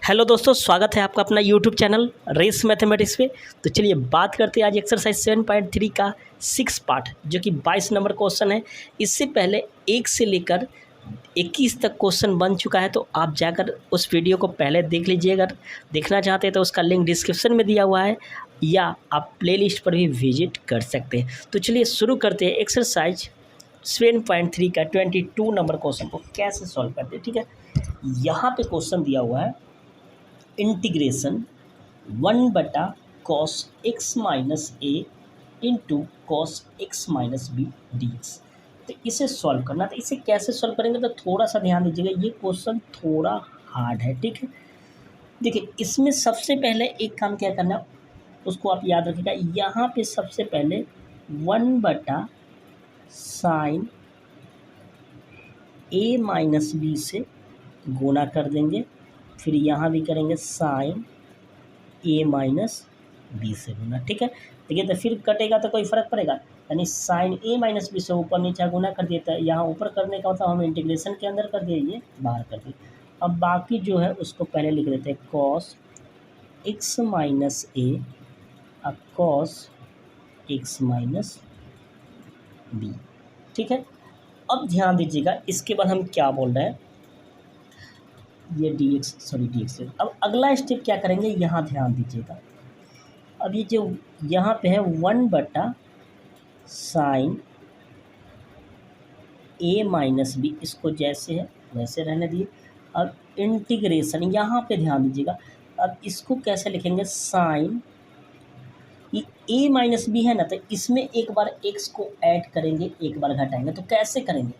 Hello दोस्तों, स्वागत है आपका अपना यूट्यूब चैनल रेस मैथमेटिक्स पे। तो चलिए बात करते हैं आज एक्सरसाइज 7.3 का 6 पार्ट, जो कि 22 नंबर क्वेश्चन है। इससे पहले 1 से लेकर 21 तक क्वेश्चन बन चुका है, तो आप जाकर उस वीडियो को पहले देख लीजिए। अगर देखना चाहते हैं तो उसका लिंक डिस्क्रिप्शन में दिया हुआ है, या आप प्लेलिस्ट पर भी विजिट कर सकते हैं। तो चलिए शुरू करते हैं एक्सरसाइज 7.3 का 22 नंबर क्वेश्चन को कैसे सॉल्व करते हैं। ठीक है, यहाँ पे क्वेश्चन दिया हुआ है integration 1/cos x minus a into cos x minus b d x. तो इसे सॉल्व करना, तो इसे कैसे सॉल्व करेंगे तो थोड़ा सा ध्यान दीजिएगा, ये क्वेश्चन थोड़ा हार्ड है। ठीक है, देखिए इसमें सबसे पहले एक काम क्या करना उसको आप याद रखिएगा। यहाँ पे सबसे पहले 1/sin ए माइनस बी से गुना कर देंगे, फिर यहाँ भी करेंगे साइन ए माइनस बी से गुना। ठीक है, देखिए तो फिर कटेगा तो कोई फ़र्क पड़ेगा, यानी साइन ए माइनस बी से ऊपर नीचे गुना कर देता है। यहाँ ऊपर करने का मतलब हम इंटीग्रेशन के अंदर कर दिए, ये बाहर कर दिए। अब बाकी जो है उसको पहले लिख देते हैं कॉस एक्स माइनस ए और कॉस एक्स माइनस बी। ठीक है, अब ध्यान दीजिएगा, इसके बाद हम क्या बोल रहे हैं, ये डी एक्स है। अब अगला स्टेप क्या करेंगे, यहाँ ध्यान दीजिएगा। अब ये जो यहाँ पे है 1/sin ए माइनस बी, इसको जैसे है वैसे रहने दिए। अब इंटीग्रेशन यहाँ पे ध्यान दीजिएगा, अब इसको कैसे लिखेंगे, साइन ये ए माइनस बी है ना, तो इसमें एक बार एक्स को ऐड करेंगे, एक बार घटाएंगे। तो कैसे करेंगे,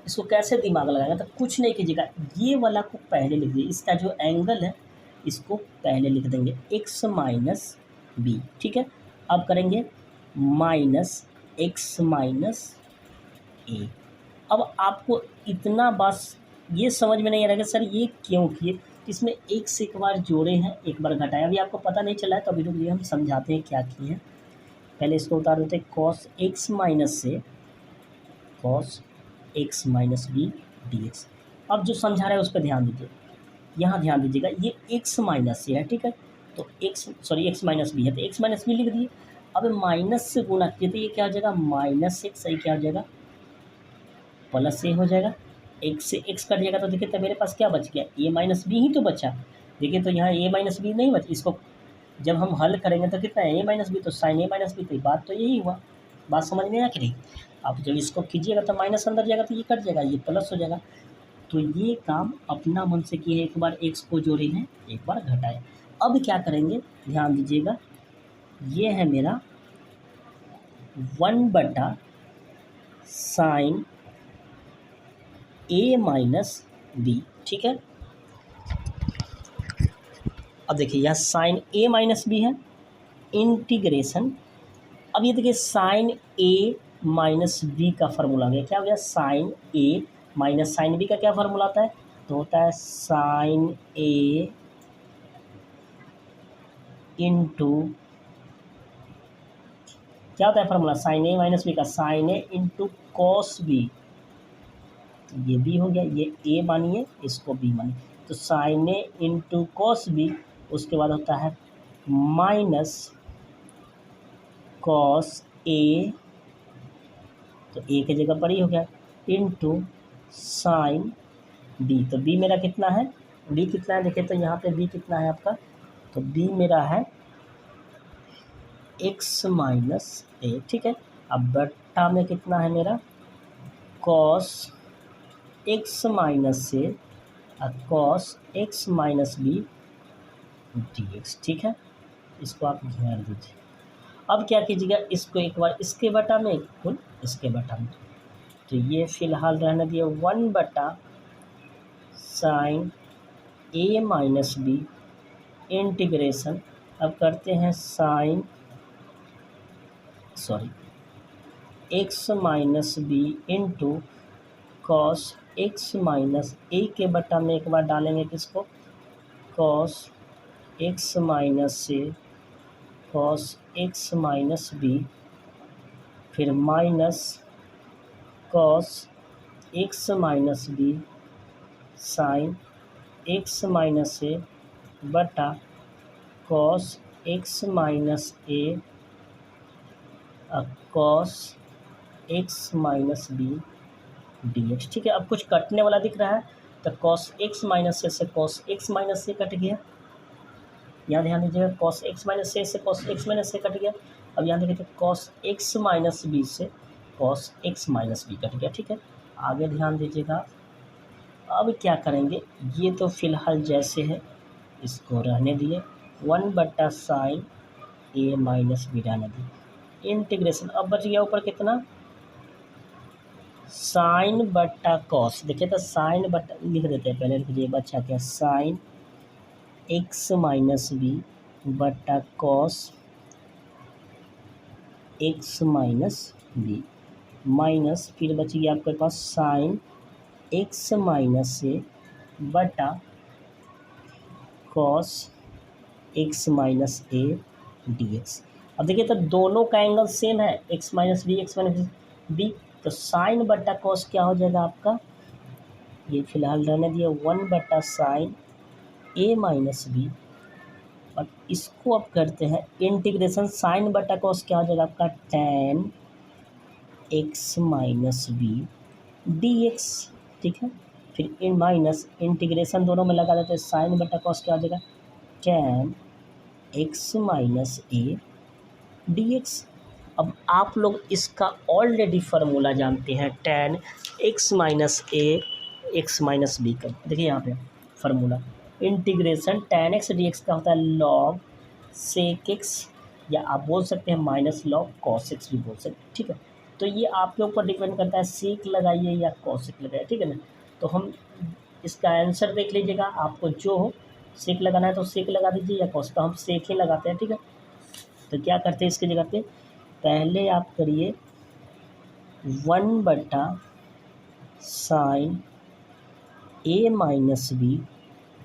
इसको कैसे दिमाग लगाएंगे, तो कुछ नहीं कीजिएगा, ये वाला को पहले लिख दीजिए, इसका जो एंगल है इसको पहले लिख देंगे एक्स माइनस बी। ठीक है, अब करेंगे माइनस एक्स माइनस ए। अब आपको इतना बस ये समझ में नहीं आ रहा कि सर ये क्यों किए, इसमें एक से एक बार जोड़े हैं, एक बार घटाया। अभी आपको पता नहीं चला है तो अभी रुक हम समझाते हैं क्या किए हैं। पहले इसको उतार देते हैं, कॉस एक्स माइनस से cos x minus b d x. अब जो समझा रहा है उस पर ध्यान दीजिए, यहाँ ध्यान दीजिएगा, ये एक्स माइनस से है। ठीक है, तो एक्स माइनस बी है, तो एक्स माइनस बी लिख दिए। अब माइनस से गुना किए तो ये क्या हो जाएगा, माइनस एक्स, सही क्या हो जाएगा, प्लस ए हो जाएगा। एक्स से एक्स कट जाएगा तो देखिए तो मेरे पास क्या बच गया, ए माइनस बी ही तो बचा। देखिए तो यहाँ ए माइनस बी नहीं बचा, इसको जब हम हल करेंगे तो कितना है, ए माइनस बी, तो साइन ए माइनस बी। तो बात तो यही हुआ, बात समझ में आया कि नहीं। आप जब इसको कीजिएगा तो माइनस अंदर जाएगा तो ये कट जाएगा, ये प्लस हो जाएगा। तो ये काम अपना मन से किए, एक बार एक्स को जोड़े हैं, एक बार घटाए। अब क्या करेंगे, ध्यान दीजिएगा, ये है मेरा 1/sin ए माइनस बी। ठीक है, अब देखिए यहाँ साइन ए माइनस बी है, इंटीग्रेशन। अब ये देखिए साइन ए माइनस बी का फार्मूला आ गया, क्या हो गया, साइन ए माइनस साइन बी का क्या फार्मूला आता है, तो होता है साइन ए इंटू, क्या होता है फार्मूला, साइन ए माइनस बी का, साइन ए इंटू कॉस बी। तो ये बी हो गया, ये ए मानिए, इसको बी मानिए, तो साइन ए इंटू कॉस बी। उसके बाद होता है माइनस कॉस ए, तो ए की जगह पर ही हो गया, इंटू साइन बी। तो बी मेरा कितना है, बी कितना है, देखिए तो यहाँ पे बी कितना है आपका, तो बी मेरा है एक्स माइनस ए। ठीक है, अब बट्टा में कितना है मेरा, कॉस एक्स माइनस ए और cos x minus b d x. ठीक है, इसको आप ध्यान दीजिए। अब क्या कीजिएगा, इसको एक बार इसके बटा में, एक फुल इसके बटा में, तो ये फिलहाल रहने दिए 1/sin a minus B integration. अब करते हैं x minus b into cos x minus a के बटा में एक बार डालेंगे किसको, कॉस एक्स माइनस से कॉस एक्स माइनस बी, फिर minus cos x minus b sine x minus a बटा cos x minus a cos x minus b d x. ठीक है, अब कुछ कटने वाला दिख रहा है, तो कॉस एक्स माइनस ए से कॉस एक्स माइनस ए कट गया। यहाँ ध्यान दीजिएगा, कॉस एक्स माइनस ए से कॉस एक्स माइनस ए कट गया। अब यहाँ देखिए, कॉस एक्स माइनस बी से कॉस एक्स माइनस बी कट गया। ठीक है, आगे ध्यान दीजिएगा। अब क्या करेंगे, ये तो फिलहाल जैसे है इसको रहने दिए, 1/sin ए माइनस बी रहने दिए, इंटीग्रेशन। अब बच गया ऊपर कितना, साइन बट्टा कॉस। देखिए तो साइन बट्टा लिख देते हैं, पहले लिख दीजिए, बच्चा क्या, साइन एक्स माइनस बी बट्टा cos x minus b minus, फिर बच गया आपके पास साइन एक्स माइनस ए बटा cos x minus a d x. अब देखिए तो दोनों का एंगल सेम है, एक्स माइनस बी, तो साइन बट्टा कॉस क्या हो जाएगा आपका, ये फिलहाल रहने दिए, 1/sin ए माइनस बी। और इसको अब करते हैं इंटीग्रेशन, साइन बटा कॉस क्या हो जाएगा आपका, tan x minus b d x. ठीक है, फिर इन माइनस इंटीग्रेशन दोनों में लगा देते हैं, साइन बटा कॉस क्या हो जाएगा, tan x minus a d x. अब आप लोग इसका ऑलरेडी फार्मूला जानते हैं, tan एक्स माइनस ए एक्स माइनस बी का। देखिए यहाँ पे formula, integration tan x d x का होता है log sec एक्स, या आप बोल सकते हैं माइनस log cos एक्स भी बोल सकते हैं। ठीक है, तो ये आपके ऊपर डिपेंड करता है, सेक लगाइए या cos लगाइए। ठीक है ना, तो हम इसका आंसर देख लीजिएगा, आपको जो हो, सेक लगाना है तो सेक लगा दीजिए, या cos, तो हम सेक ही लगाते हैं। ठीक है, तो क्या करते हैं इसकी जगह पे, पहले आप करिए 1/sin ए माइनस बी।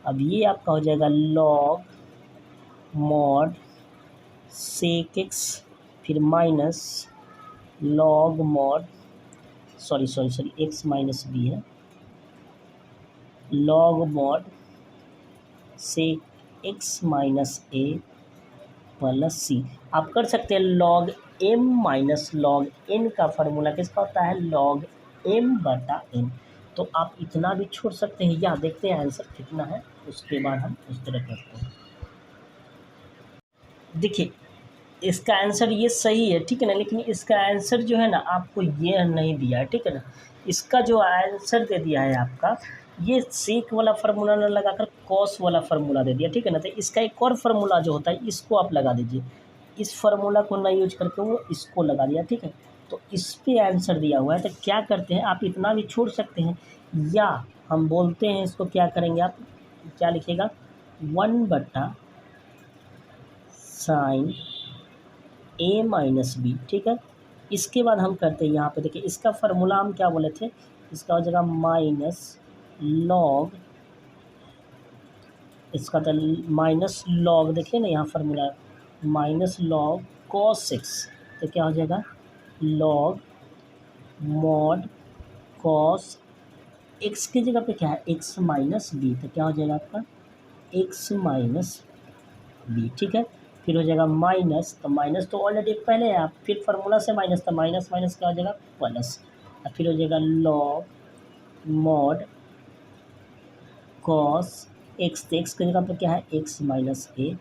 अब ये आपका हो जाएगा log मॉड सेक एक्स, फिर minus log mod sorry x minus b है, log mod sec x minus a plus c. आप कर सकते हैं log m minus log n का फार्मूला किसका होता है, log m/n। तो आप इतना भी छोड़ सकते हैं, या देखते हैं आंसर कितना है, उसके बाद हम उस तरह करते हैं। देखिए इसका आंसर ये सही है, ठीक है ना, लेकिन इसका आंसर जो है ना आपको ये नहीं दिया है। ठीक है ना, इसका जो आंसर दे दिया है आपका, ये सेक वाला फार्मूला ना लगाकर कॉस वाला फार्मूला दे दिया। ठीक है ना, तो इसका एक और फार्मूला जो होता है इसको आप लगा दीजिए, इस फार्मूला को ना यूज करके वो इसको लगा दिया। ठीक है, तो इस पे आंसर दिया हुआ है, तो क्या करते हैं आप इतना भी छोड़ सकते हैं, या हम बोलते हैं इसको क्या करेंगे, आप क्या लिखिएगा, 1/sin ए माइनस बी। ठीक है, इसके बाद हम करते हैं यहाँ पे, देखिए इसका फार्मूला हम क्या बोले थे, इसका हो जाएगा माइनस लॉग, इसका तो माइनस लॉग, देखिए ना यहाँ formula minus log cos x, तो क्या हो जाएगा लॉग मॉड कॉस एक्स की जगह पे क्या है, एक्स माइनस बी, तो क्या हो जाएगा आपका एक्स माइनस बी। ठीक है, फिर हो जाएगा माइनस, तो माइनस तो ऑलरेडी पहले है, आप फिर फार्मूला से माइनस, तो माइनस माइनस क्या हो जाएगा प्लस, और फिर हो जाएगा लॉग मॉड कॉस एक्स, तो एक्स की जगह पे क्या है एक्स माइनस ए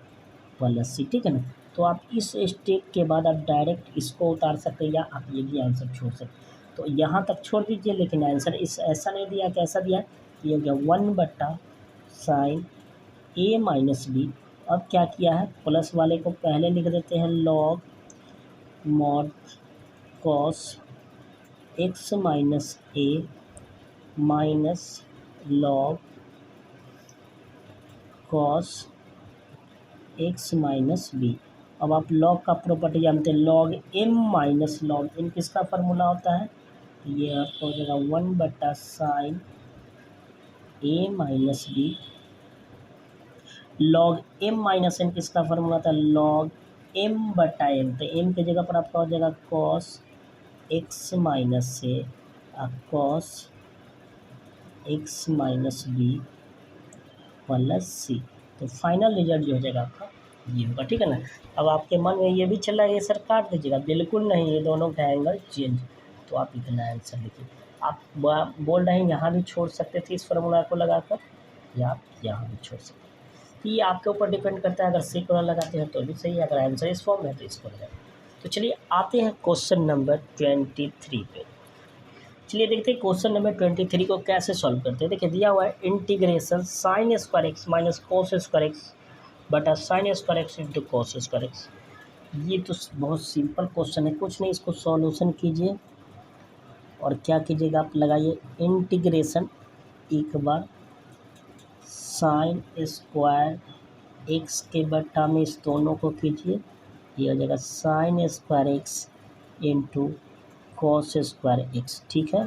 प्लस सी। ठीक है ना, तो आप इस स्टेप के बाद आप डायरेक्ट इसको उतार सकते हैं, या आप ये भी आंसर छोड़ सकते हैं। तो यहाँ तक छोड़ दीजिए, लेकिन आंसर इस ऐसा नहीं दिया, कैसा दिया है, ये हो गया 1/sin ए माइनस बी। अब क्या किया है, प्लस वाले को पहले लिख देते हैं log mod cos x minus a minus log cos x minus b. अब आप लॉग का प्रॉपर्टी जानते हैं, log m minus log n किसका फार्मूला होता है, ये आपको हो जाएगा 1/sin a minus b. Log m minus n किसका फार्मूला था, लॉग m/m, तो m की जगह पर आपका हो जाएगा कॉस एक्स माइनस से cos x minus b plus c. तो फाइनल रिजल्ट जो हो जाएगा आपका ये होगा, ठीक है ना। अब आपके मन में ये भी चल रहा है ये सर काट दीजिएगा, बिल्कुल नहीं, ये दोनों का एंगल चेंज, तो आप इतना आंसर लिखिए। आप बोल रहे हैं यहाँ भी छोड़ सकते थे इस फार्मूला को लगाकर, या आप यहाँ भी छोड़ सकते हैं, तो ये आपके ऊपर डिपेंड करता है। अगर सी को लगाते हैं तो भी सही है, अगर आंसर इस फॉर्म में है तो इसको लगाए। तो चलिए आते हैं क्वेश्चन नंबर 23 पे। चलिए देखते हैं क्वेश्चन नंबर 23 को कैसे सॉल्व करते हैं। देखिए दिया हुआ है integration sine square x minus cos square x बटा sine square x into cos square x. ये तो बहुत सिंपल क्वेश्चन है, कुछ नहीं, इसको सॉल्यूशन कीजिए और क्या कीजिएगा, आप लगाइए इंटीग्रेशन एक बार साइन स्क्वायर एक्स के बटा में इस दोनों को कीजिए, ये हो जाएगा sign square x into cos square x, ठीक है।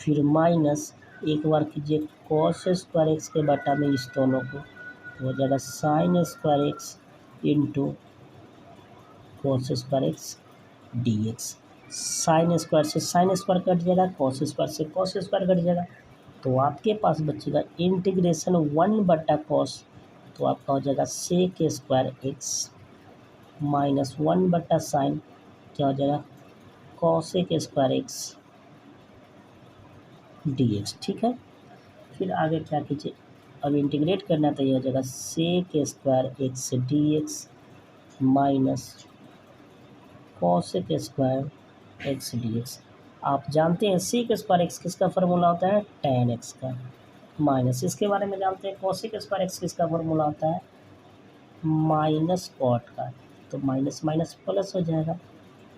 फिर माइनस एक बार कीजिए कॉस स्क्वायर एक्स के बटा में इस दोनों को, हो जाएगा sign square x into cos square x d x. Sine square से साइन स्क्वायर कट जाएगा, कॉस स्क्वायर से कॉस स्क्वायर कट जाएगा, तो आपके पास बचेगा इंटीग्रेशन 1 बटा कॉस, तो आपका हो जाएगा सेक स्क्वायर एक्स माइनस 1 बटा साइन, क्या हो जाएगा cosec square x d x, ठीक है। फिर आगे क्या कीजिए, अब इंटीग्रेट करना तो ये हो जाएगा sec square x d x minus cosec square x d x. आप जानते हैं सेक स्क्वायर एक्स किसका फार्मूला होता है, tan एक्स का, माइनस इसके बारे में जानते हैं कॉसेक स्क्वायर एक्स किसका फार्मूला होता है, माइनस कॉट का, तो माइनस माइनस प्लस हो जाएगा,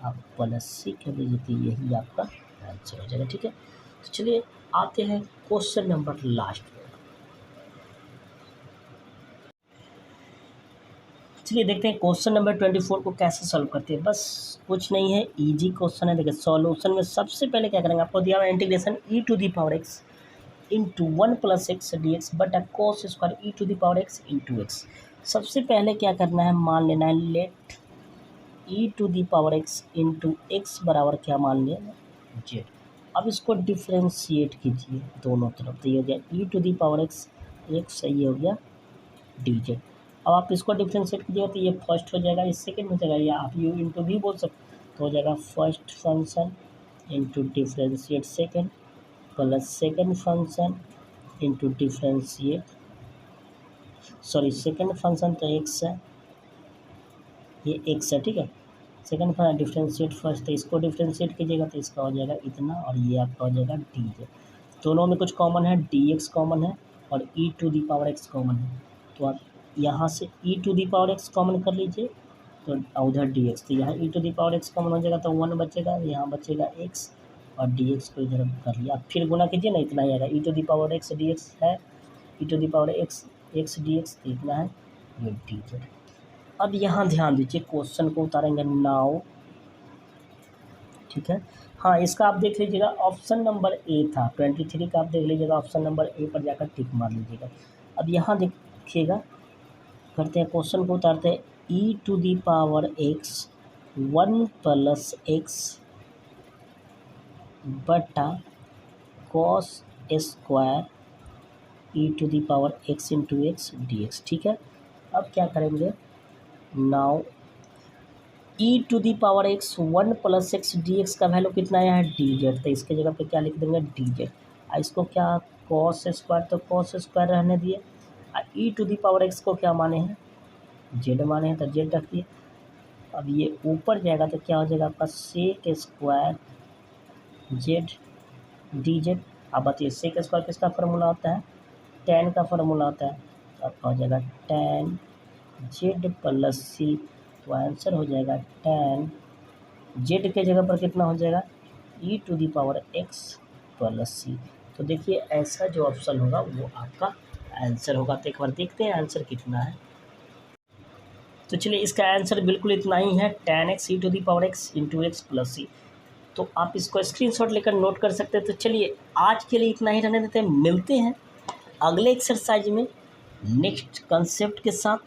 आप प्लस सी कर दीजिए, तो यही आपका आंसर हो जाएगा, ठीक है। तो चलिए आते हैं क्वेश्चन नंबर लास्ट में। चलिए देखते हैं क्वेश्चन नंबर 24 को कैसे सॉल्व करते हैं। बस कुछ नहीं है, इजी क्वेश्चन है। देखिए सॉल्यूशन में सबसे पहले क्या करेंगे, आपको दिया हुआ integration e to the power x into 1 plus x d x बटा cos square e to the power x into x. सबसे पहले क्या करना है, मान लेना है let e to the power x into x बराबर क्या मान लिया, जेड। अब इसको डिफ्रेंशिएट कीजिए दोनों तरफ, तो ये हो गया e to the power x x, ये हो गया डी जेड। अब आप इसको डिफ्रेंशिएट कीजिएगा तो ये फर्स्ट हो जाएगा, ये सेकेंड हो जाएगा, या आप यू इंटू भी बोल सकते, तो हो जाएगा first function into differentiate second plus second function into differentiate, sorry second function तो एक्स है, ये एक्स है, ठीक है। सेकेंड फंक्शन डिफ्रेंशिएट फर्स्ट, तो इसको डिफ्रेंशिएट कीजिएगा तो इसका हो जाएगा इतना, और ये आपका हो जाएगा डी जेड। दोनों में कुछ कॉमन है, डी एक्स कॉमन है और e to the power x common है, तो आप यहाँ से e to the power x common कर लीजिए, तो उधर डी एक्स, तो यहाँ e to the power x common हो जाएगा, तो 1 बचेगा, यहाँ बचेगा एक्स और डी एक्स को इधर कर लिया। आप फिर गुना कीजिए ना, इतना ही आएगा, e to the power x d x है, e to the power x x d x, तो इतना है ये डी जेड। अब यहाँ ध्यान दीजिए, क्वेश्चन को उतारेंगे नाउ, ठीक है। हाँ इसका आप देख लीजिएगा, ऑप्शन नंबर ए था 23 का, आप देख लीजिएगा ऑप्शन नंबर ए पर जाकर टिक मार लीजिएगा। अब यहाँ देखिएगा, करते हैं क्वेश्चन को उतारते हैं, e to the power x 1 plus x बटा cos square e to the power x into x d x, ठीक है। अब क्या करेंगे, now e to the power x 1 plus x d x का वैल्यू कितना आया है, डी जेड, तो इसके जगह पे क्या लिख देंगे डी जेड। इसको क्या कॉस स्क्वायर, तो कॉस स्क्वायर रहने दिए, ई टू दी पावर एक्स को क्या माने हैं, जेड माने हैं, तो जेड रख दिए। अब ये ऊपर जाएगा तो क्या हो जाएगा आपका sec square z d z. अब बताइए सेक स्क्वायर किसका फार्मूला होता है, tan का फार्मूला होता है, तो आपका हो जाएगा tan जेड प्लस सी, तो आंसर हो जाएगा tan जेड के जगह पर कितना हो जाएगा e to the power x plus c. तो देखिए ऐसा जो ऑप्शन होगा वो आपका आंसर होगा। तो एक बार देखते हैं आंसर कितना है। तो चलिए इसका आंसर बिल्कुल इतना ही है, tan x e to the power x into x plus c. तो आप इसको स्क्रीनशॉट लेकर नोट कर सकते हैं। तो चलिए आज के लिए इतना ही रहने देते हैं, मिलते हैं अगले एक्सरसाइज में नेक्स्ट कंसेप्ट के साथ।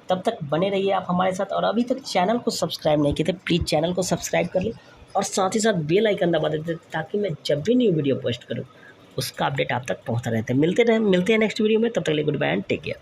तब तक बने रहिए आप हमारे साथ, और अभी तक चैनल को सब्सक्राइब नहीं किए थे प्लीज़ चैनल को सब्सक्राइब कर ले और साथ ही साथ बेल आइकन दबा देते ताकि मैं जब भी न्यू वीडियो पोस्ट करूँ उसका अपडेट आप तक पहुँचता रहता है। मिलते हैं नेक्स्ट वीडियो में, तब तक के लिए goodbye and take care.